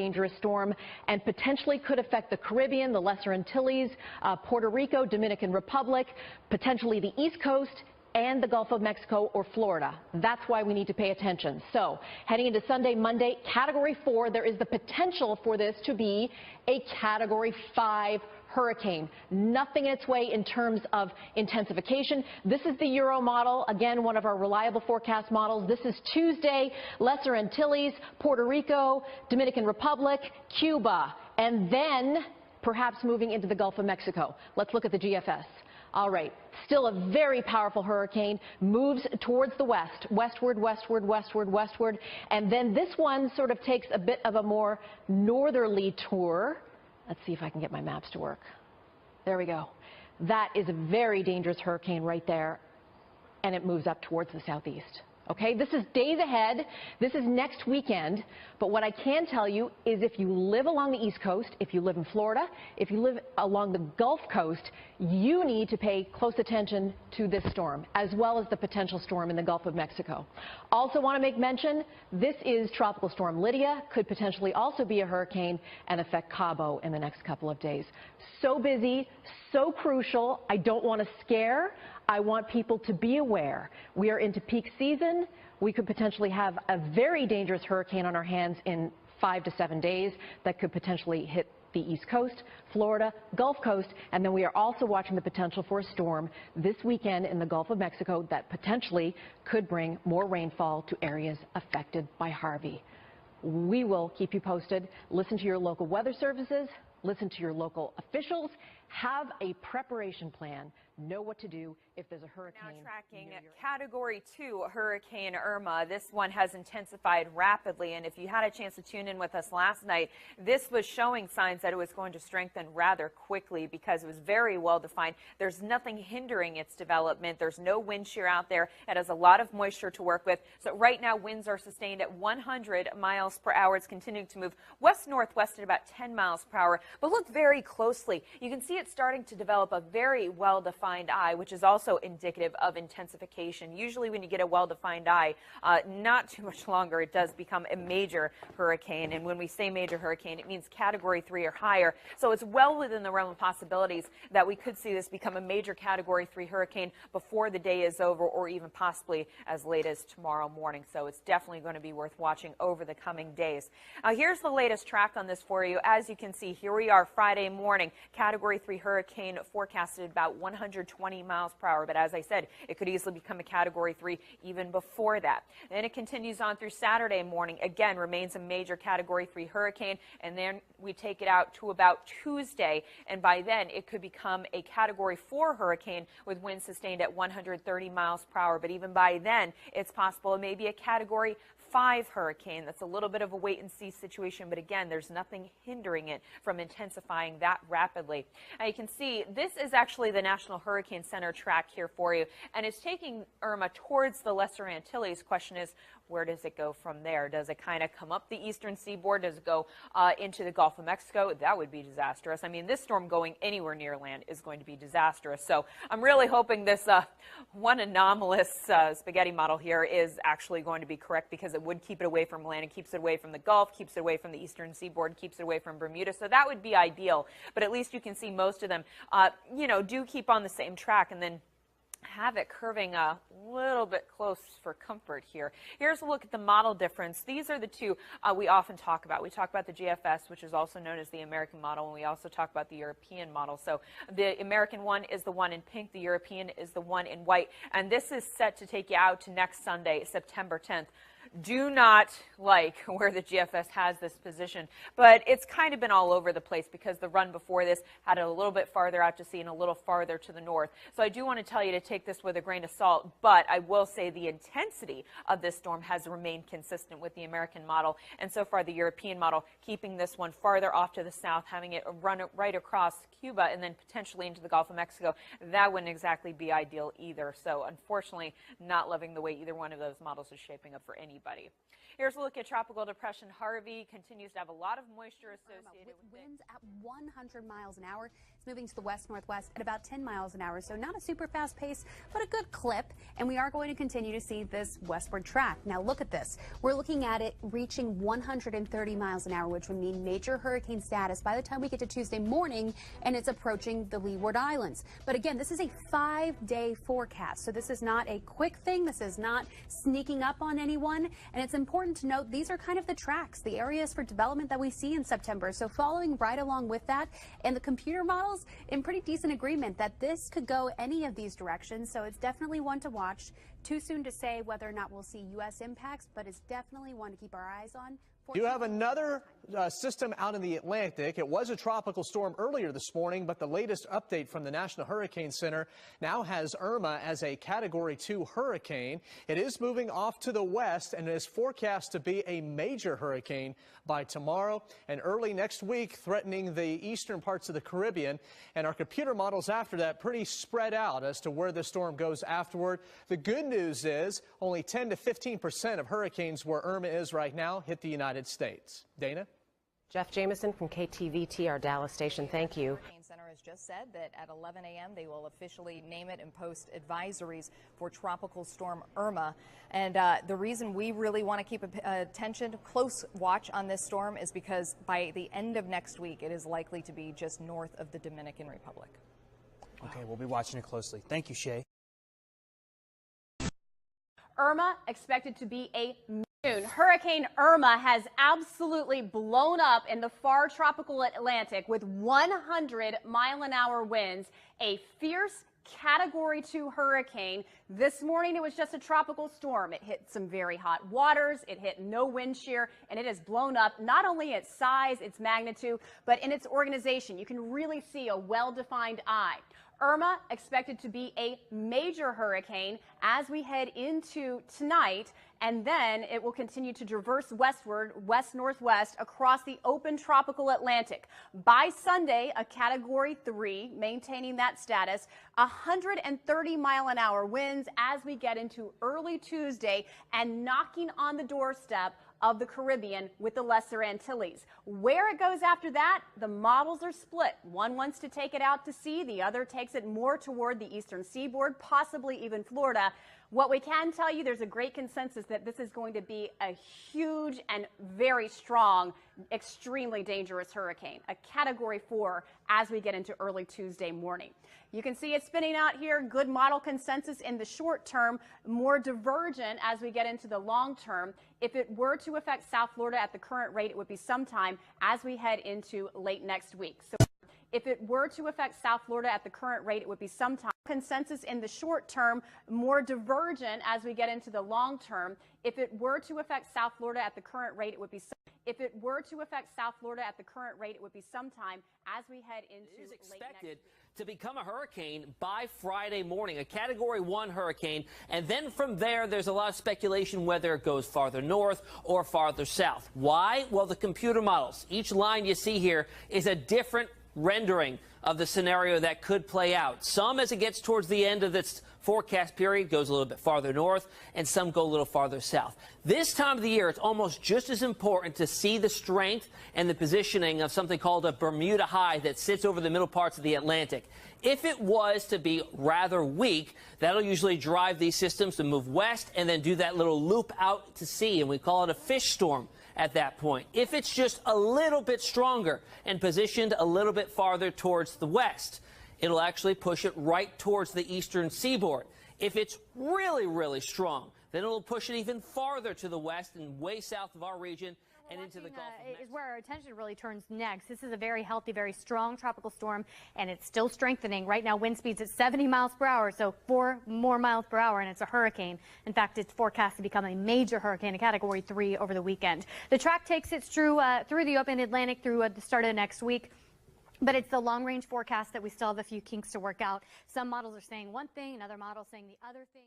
dangerous storm and potentially could affect the Caribbean, the Lesser Antilles, Puerto Rico, Dominican Republic, potentially the East Coast, and the Gulf of Mexico or Florida. That's why we need to pay attention. So heading into Sunday, Monday, Category 4, there is the potential for this to be a Category 5 hurricane. Nothing in its way in terms of intensification. This is the Euro model, again, one of our reliable forecast models. This is Tuesday, Lesser Antilles, Puerto Rico, Dominican Republic, Cuba, and then perhaps moving into the Gulf of Mexico. Let's look at the GFS. All right, still a very powerful hurricane, moves towards the west, westward, westward, westward, westward, and then this one sort of takes a bit of a more northerly tour. Let's see if I can get my maps to work. There we go. That is a very dangerous hurricane right there, and it moves up towards the southeast. Okay, this is days ahead. This is next weekend. But what I can tell you is if you live along the East Coast, if you live in Florida, if you live along the Gulf Coast, you need to pay close attention to this storm, as well as the potential storm in the Gulf of Mexico. Also want to make mention, this is Tropical Storm Lydia, could potentially also be a hurricane and affect Cabo in the next couple of days. So busy, so crucial. I don't want to scare. I want people to be aware. We are into peak season. We could potentially have a very dangerous hurricane on our hands in 5 to 7 days that could potentially hit the East Coast, Florida, Gulf Coast, and then we are also watching the potential for a storm this weekend in the Gulf of Mexico that potentially could bring more rainfall to areas affected by Harvey. We will keep you posted. Listen to your local weather services. Listen to your local officials. Have a preparation plan. Know what to do if there's a hurricane. Now tracking Category 2 Hurricane Irma. This one has intensified rapidly, and if you had a chance to tune in with us last night, this was showing signs that it was going to strengthen rather quickly because it was very well defined. There's nothing hindering its development. There's no wind shear out there. It has a lot of moisture to work with. So right now winds are sustained at 100 miles per hour. It's continuing to move west-northwest at about 10 miles per hour. But look very closely. You can see it's starting to develop a very well-defined eye, which is also indicative of intensification. Usually when you get a well-defined eye, not too much longer, it does become a major hurricane. And when we say major hurricane, it means Category 3 or higher. So it's well within the realm of possibilities that we could see this become a major Category 3 hurricane before the day is over, or even possibly as late as tomorrow morning. So it's definitely going to be worth watching over the coming days. Here's the latest track on this for you. As you can see, here we are Friday morning. Category 3 hurricane forecasted about 120 miles per hour. But as I said, it could easily become a Category 3 even before that. Then it continues on through Saturday morning. Again, remains a major Category 3 hurricane. And then we take it out to about Tuesday. And by then, it could become a Category 4 hurricane with winds sustained at 130 miles per hour. But even by then, it's possible it may be a Category 5 hurricane. That's a little bit of a wait-and-see situation, but again, there's nothing hindering it from intensifying that rapidly. Now you can see this is actually the National Hurricane Center track here for you, and it's taking Irma towards the Lesser Antilles. Question is, where does it go from there? Does it kind of come up the eastern seaboard? Does it go into the Gulf of Mexico? That would be disastrous. I mean, this storm going anywhere near land is going to be disastrous. So I'm really hoping this one anomalous spaghetti model here is actually going to be correct, because it would keep it away from land and keeps it away from the Gulf, keeps it away from the eastern seaboard, keeps it away from Bermuda. So that would be ideal. But at least you can see most of them, do keep on the same track and then have it curving a little bit close for comfort here. Here's a look at the model difference. These are the two we often talk about. We talk about the GFS, which is also known as the American model, and we also talk about the European model. So the American one is the one in pink, the European is the one in white, and this is set to take you out to next Sunday, September 10th. Do not like where the GFS has this position, but it's kind of been all over the place because the run before this had it a little bit farther out to sea and a little farther to the north. So I do want to tell you to take this with a grain of salt, but I will say the intensity of this storm has remained consistent with the American model, and so far the European model keeping this one farther off to the south, having it run right across Cuba and then potentially into the Gulf of Mexico. That wouldn't exactly be ideal either. So unfortunately, not loving the way either one of those models is shaping up for anybody. everybody. Here's a look at tropical depression Harvey. Continues to have a lot of moisture associated with winds at 100 miles an hour. It's moving to the west-northwest at about 10 miles an hour, so not a super fast pace, but a good clip. And we are going to continue to see this westward track. Now look at this. We're looking at it reaching 130 miles an hour, which would mean major hurricane status by the time we get to Tuesday morning, and it's approaching the Leeward Islands. But again, this is a 5-day forecast, so this is not a quick thing. This is not sneaking up on anyone, and it's important to note these are kind of the tracks, the areas for development that we see in September. So following right along with that, and the computer models in pretty decent agreement that this could go any of these directions. So it's definitely one to watch. Too soon to say whether or not we'll see U.S. impacts, but it's definitely one to keep our eyes on. You have another system out in the Atlantic. It was a tropical storm earlier this morning, but the latest update from the National Hurricane Center now has Irma as a Category 2 hurricane. It is moving off to the west and is forecast to be a major hurricane by tomorrow and early next week, threatening the eastern parts of the Caribbean. And our computer models after that pretty spread out as to where the storm goes afterward. The good news is only 10 to 15% of hurricanes where Irma is right now hit the United States. Dana? Jeff Jameson from KTVT, our Dallas station. Thank you. Hurricane Center has just said that at 11 a.m. they will officially name it and post advisories for Tropical Storm Irma. And the reason we really want to keep attention, close watch on this storm is because by the end of next week, it is likely to be just north of the Dominican Republic. Okay, we'll be watching it closely. Thank you, Shay. Irma expected to be a Hurricane Irma has absolutely blown up in the far tropical Atlantic with 100-mile-an-hour winds, a fierce Category 2 hurricane. This morning it was just a tropical storm. It hit some very hot waters, it hit no wind shear, and it has blown up not only its size, its magnitude, but in its organization. You can really see a well-defined eye. Irma expected to be a major hurricane as we head into tonight, and then it will continue to traverse westward, west-northwest, across the open tropical Atlantic. By Sunday, a Category 3, maintaining that status, 130-mile-an-hour winds as we get into early Tuesday and knocking on the doorstep of the Caribbean with the Lesser Antilles. Where it goes after that, the models are split. One wants to take it out to sea, the other takes it more toward the eastern seaboard, possibly even Florida. What we can tell you, there's a great consensus that this is going to be a huge and very strong, extremely dangerous hurricane, a Category 4 as we get into early Tuesday morning. You can see it spinning out here, good model consensus in the short term, more divergent as we get into the long term. If it were to affect South Florida at the current rate, it would be sometime as we head into late next week. So if it were to affect South Florida at the current rate, it would be sometime. Consensus in the short term, more divergent as we get into the long term. If it were to affect South Florida at the current rate, it would be sometime as we head into It is expected to become a hurricane by Friday morning, a Category 1 hurricane, and then from there there's a lot of speculation whether it goes farther north or farther south. Why? Well, the computer models. Each line you see here is a different rendering of the scenario that could play out. Some, as it gets towards the end of this forecast period, goes a little bit farther north, and some go a little farther south. This time of the year, it's almost just as important to see the strength and the positioning of something called a Bermuda high that sits over the middle parts of the Atlantic. If it was to be rather weak, that'll usually drive these systems to move west and then do that little loop out to sea, and we call it a fish storm at that point. If it's just a little bit stronger and positioned a little bit farther towards the west, it'll actually push it right towards the eastern seaboard. If it's really, really strong, then it'll push it even farther to the west and way south of our region and into the Gulf of Mexico. Is where our attention really turns next. This is a very healthy, very strong tropical storm, and it's still strengthening. Right now, wind speeds at 70 miles per hour, so 4 more miles per hour, and it's a hurricane. In fact, it's forecast to become a major hurricane, a Category 3 over the weekend. The track takes it through the open Atlantic through the start of next week. But it's the long-range forecast that we still have a few kinks to work out. Some models are saying one thing, another model saying the other thing.